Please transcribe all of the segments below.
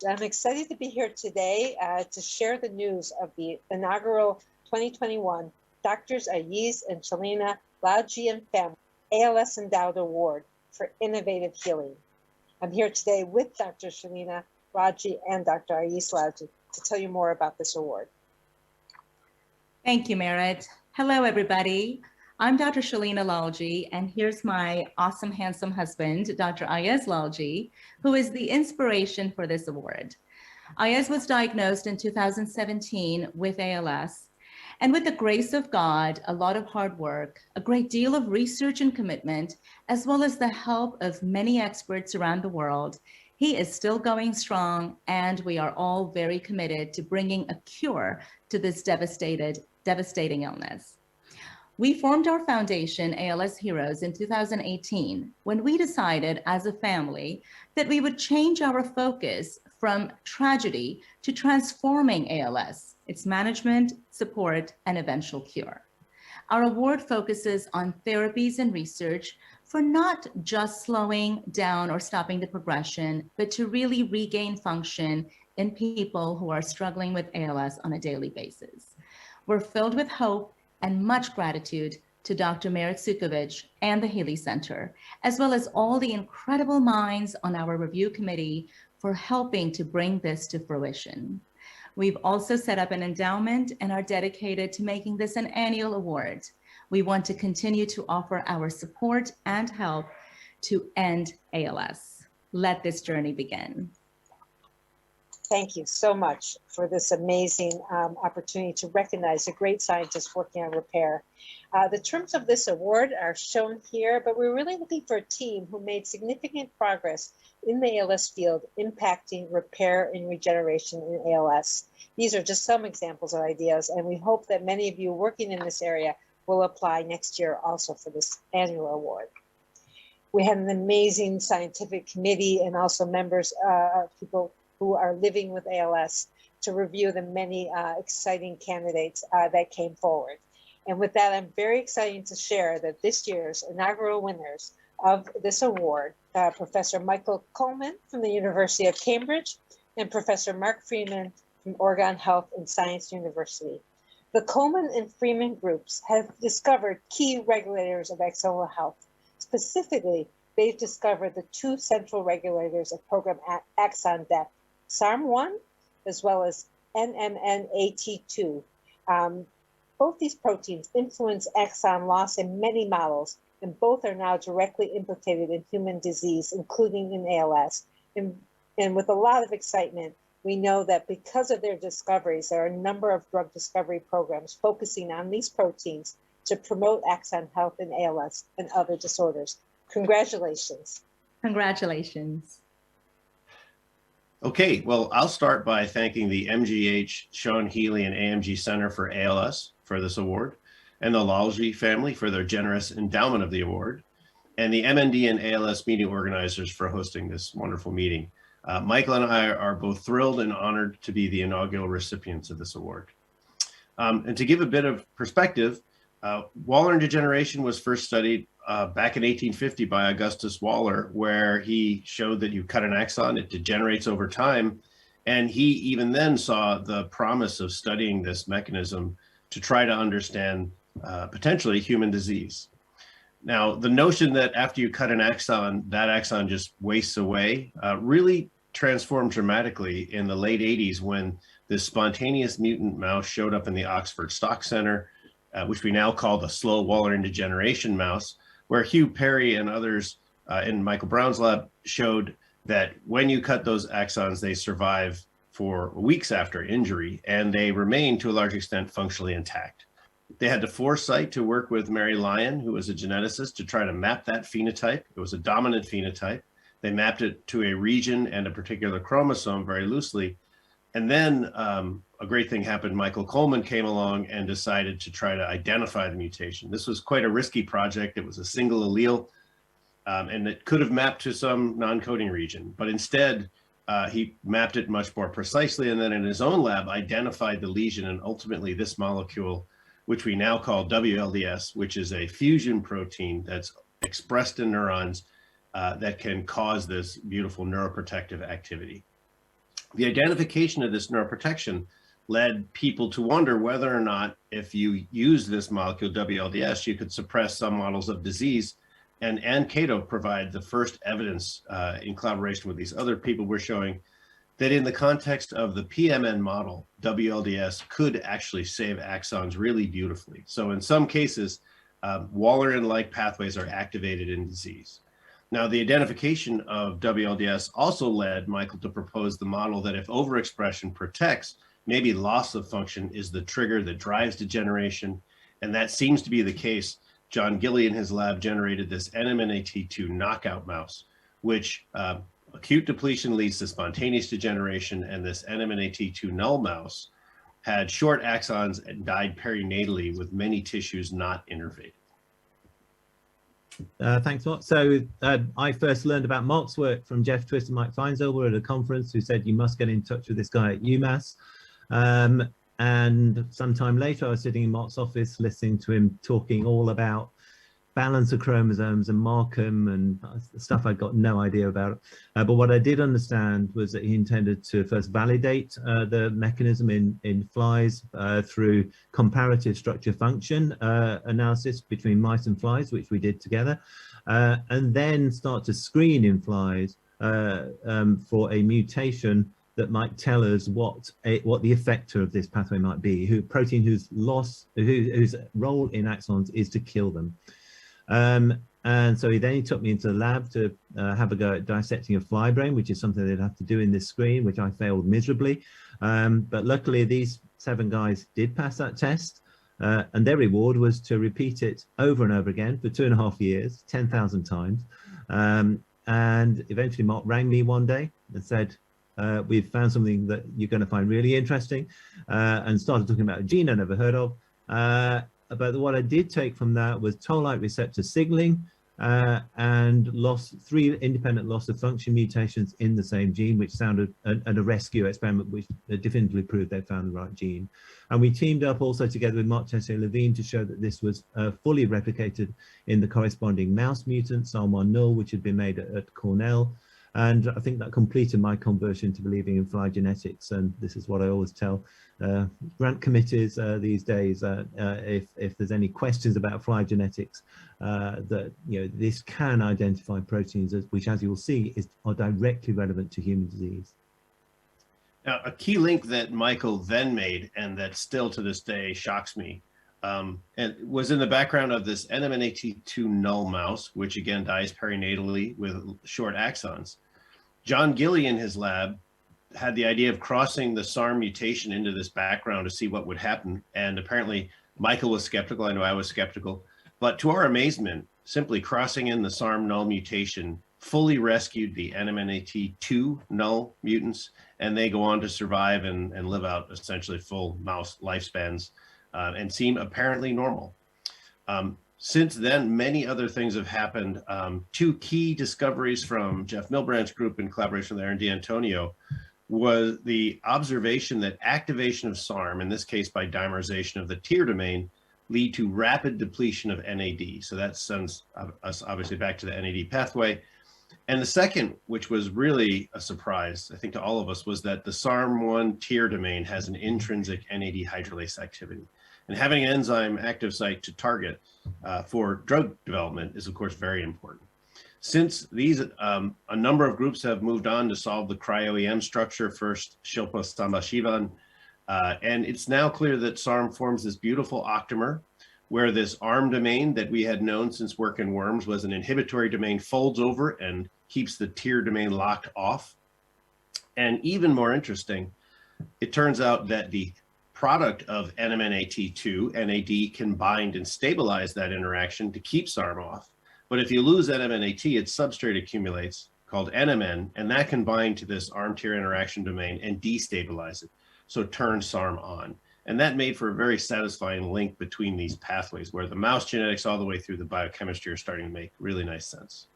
I'm excited to be here today to share the news of the inaugural 2021 Doctors Ayeez and Shelena Lalji Family ALS Endowed Award for Innovative Healing. I'm here today with Dr. Shelena Lalji and Dr. Ayeez Lalji to tell you more about this award. Thank you, Merit. Hello, everybody. I'm Dr. Shelena Lalji, and here's my awesome, handsome husband, Dr. Ayeez Lalji, who is the inspiration for this award. Ayeez was diagnosed in 2017 with ALS, and with the grace of God, a lot of hard work, a great deal of research and commitment, as well as the help of many experts around the world, he is still going strong, and we are all very committed to bringing a cure to this devastating illness. We formed our foundation, ALS Heroes, in 2018 when we decided as a family that we would change our focus from tragedy to transforming ALS, its management, support, and eventual cure. Our award focuses on therapies and research for not just slowing down or stopping the progression, but to really regain function in people who are struggling with ALS on a daily basis. We're filled with hope and much gratitude to Dr. Merit Sukovich and the Healey Center, as well as all the incredible minds on our review committee for helping to bring this to fruition. We've also set up an endowment and are dedicated to making this an annual award. We want to continue to offer our support and help to end ALS. Let this journey begin. Thank you so much for this amazing opportunity to recognize a great scientist working on repair. The terms of this award are shown here, but we're really looking for a team who made significant progress in the ALS field, impacting repair and regeneration in ALS. These are just some examples of ideas, and we hope that many of you working in this area will apply next year also for this annual award. We had an amazing scientific committee and also members of people who are living with ALS to review the many exciting candidates that came forward. And with that, I'm very excited to share that this year's inaugural winners of this award, Professor Michael Coleman from the University of Cambridge and Professor Mark Freeman from Oregon Health and Science University. The Coleman and Freeman groups have discovered key regulators of axonal health. Specifically, they've discovered the two central regulators of program axon death, SARM1 as well as NMNAT2. Both these proteins influence axon loss in many models, and both are now directly implicated in human disease, including in ALS. And with a lot of excitement, we know that because of their discoveries, there are a number of drug discovery programs focusing on these proteins to promote axon health in ALS and other disorders. Congratulations. Congratulations. Okay, well, I'll start by thanking the MGH, Shel, Healey AMG Center for ALS for this award, and the Lalji family for their generous endowment of the award, and the MND and ALS meeting organizers for hosting this wonderful meeting. Michael and I are both thrilled and honored to be the inaugural recipients of this award. And to give a bit of perspective, Waller degeneration was first studied back in 1850 by Augustus Waller, where he showed that you cut an axon, it degenerates over time. And he even then saw the promise of studying this mechanism to try to understand potentially human disease. Now, the notion that after you cut an axon, that axon just wastes away really transformed dramatically in the late 80s when this spontaneous mutant mouse showed up in the Oxford Stock Center, which we now call the slow Wallerian degeneration mouse, where Hugh Perry and others in Michael Brown's lab showed that when you cut those axons, they survive for weeks after injury, and they remain to a large extent functionally intact. They had the foresight to work with Mary Lyon, who was a geneticist, to try to map that phenotype. It was a dominant phenotype. They mapped it to a region and a particular chromosome very loosely. And then a great thing happened. Michael Coleman came along and decided to try to identify the mutation. This was quite a risky project. It was a single allele, and it could have mapped to some non-coding region. But instead, he mapped it much more precisely, and then in his own lab identified the lesion, and ultimately this molecule, which we now call WLDS, which is a fusion protein that's expressed in neurons that can cause this beautiful neuroprotective activity. The identification of this neuroprotection led people to wonder whether or not if you use this molecule WLDS, you could suppress some models of disease. And Cato provide the first evidence in collaboration with these other people we're showing that in the context of the PMN model, WLDS could actually save axons really beautifully. So in some cases, Walleran-like pathways are activated in disease. Now, the identification of WLDS also led Michael to propose the model that if overexpression protects, maybe loss of function is the trigger that drives degeneration. And that seems to be the case. John Gilley in his lab generated this NMNAT2 knockout mouse, which acute depletion leads to spontaneous degeneration, and this NMNAT2 null mouse had short axons and died perinatally with many tissues not innervated. Thanks, Mark. So I first learned about Mark's work from Jeff Twist and Mike Feinzolber at a conference, who said you must get in touch with this guy at UMass. And sometime later, I was sitting in Mark's office listening to him talking all about balance of chromosomes and Markham and stuff I'd got no idea about. But what I did understand was that he intended to first validate the mechanism in flies through comparative structure function analysis between mice and flies, which we did together, and then start to screen in flies for a mutation that might tell us what the effector of this pathway might be, protein whose role in axons is to kill them. And so he took me into the lab to have a go at dissecting a fly brain, which is something they'd have to do in this screen, which I failed miserably. But luckily, these 7 guys did pass that test, and their reward was to repeat it over and over again for 2.5 years, 10,000 times. And eventually, Mark rang me one day and said, we've found something that you're going to find really interesting, and started talking about a gene I never heard of. But what I did take from that was toll-like receptor signaling and 3 independent loss of function mutations in the same gene, which sounded a rescue experiment, which definitively proved they found the right gene. And we teamed up also together with Mark Tessier-Levine to show that this was fully replicated in the corresponding mouse mutant, SARM1 null, which had been made at Cornell. And I think that completed my conversion to believing in fly genetics. And this is what I always tell grant committees these days. If there's any questions about fly genetics, that this can identify proteins which, as you'll see, are directly relevant to human disease. Now, a key link that Michael then made, and that still to this day shocks me, and was in the background of this NMNAT2 null mouse, which again dies perinatally with short axons. John Gilley in his lab had the idea of crossing the SARM mutation into this background to see what would happen. And apparently Michael was skeptical. I know I was skeptical, but to our amazement, simply crossing in the SARM null mutation fully rescued the NMNAT2 null mutants, and they go on to survive and live out essentially full mouse lifespans and seem apparently normal. Since then, many other things have happened. 2 key discoveries from Jeff Milbrandt's group in collaboration with Aaron D'Antonio was the observation that activation of SARM, in this case by dimerization of the TIR domain, lead to rapid depletion of NAD. So that sends us obviously back to the NAD pathway. And the second, which was really a surprise, I think, to all of us, was that the SARM1 TIR domain has an intrinsic NAD hydrolase activity. And having an enzyme active site to target for drug development is, of course, very important. Since these, a number of groups have moved on to solve the cryo-EM structure, first Shilpa Sambashivan, and it's now clear that SARM forms this beautiful octamer where this ARM domain that we had known since work in worms was an inhibitory domain folds over and keeps the TIR domain locked off. And even more interesting, it turns out that the product of NMNAT2, NAD, can bind and stabilize that interaction to keep SARM off. But if you lose NMNAT, its substrate accumulates called NMN, and that can bind to this ARM-TIR interaction domain and destabilize it, so turn SARM on. And that made for a very satisfying link between these pathways, where the mouse genetics all the way through the biochemistry are starting to make really nice sense.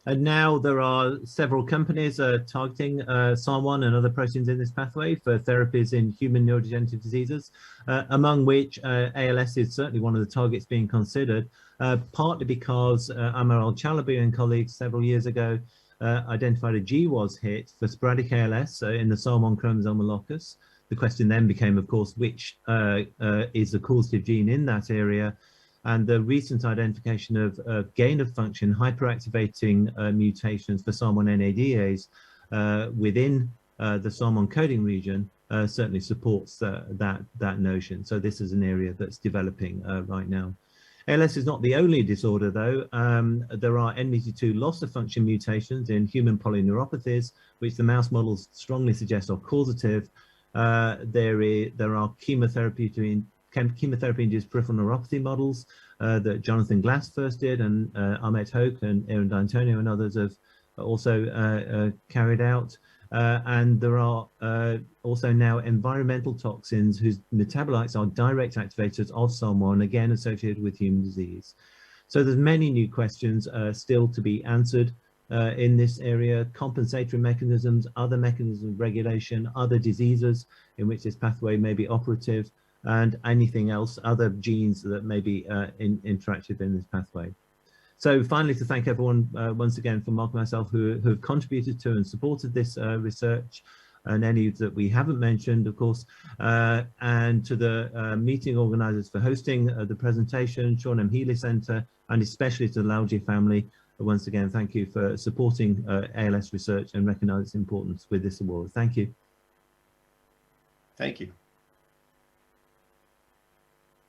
And now there are several companies targeting SARM1 and other proteins in this pathway for therapies in human neurodegenerative diseases, among which ALS is certainly one of the targets being considered, partly because Amaral Chalabi and colleagues several years ago identified a GWAS hit for sporadic ALS, so in the SARM1 chromosomal locus. The question then became, of course, which is the causative gene in that area. And the recent identification of gain of function hyperactivating mutations for SARM1 NADAs within the SARM1 coding region certainly supports that notion. So this is an area that's developing right now. ALS is not the only disorder, though. There are NBT2 loss of function mutations in human polyneuropathies, which the mouse models strongly suggest are causative. There are chemotherapy-induced peripheral neuropathy models that Jonathan Glass first did, and Ahmet Hoke and Aaron D'Antonio and others have also carried out. And there are also now environmental toxins whose metabolites are direct activators of SARM1, again associated with human disease. So there's many new questions still to be answered in this area: compensatory mechanisms, other mechanisms of regulation, other diseases in which this pathway may be operative, and anything else, other genes that may be interactive in this pathway. So finally, to thank everyone once again from Mark and myself who have contributed to and supported this research, and any that we haven't mentioned, of course, and to the meeting organizers for hosting the presentation, Sean M. Healey Center, and especially to the Lalji family. Once again, thank you for supporting ALS research and recognize its importance with this award. Thank you. Thank you.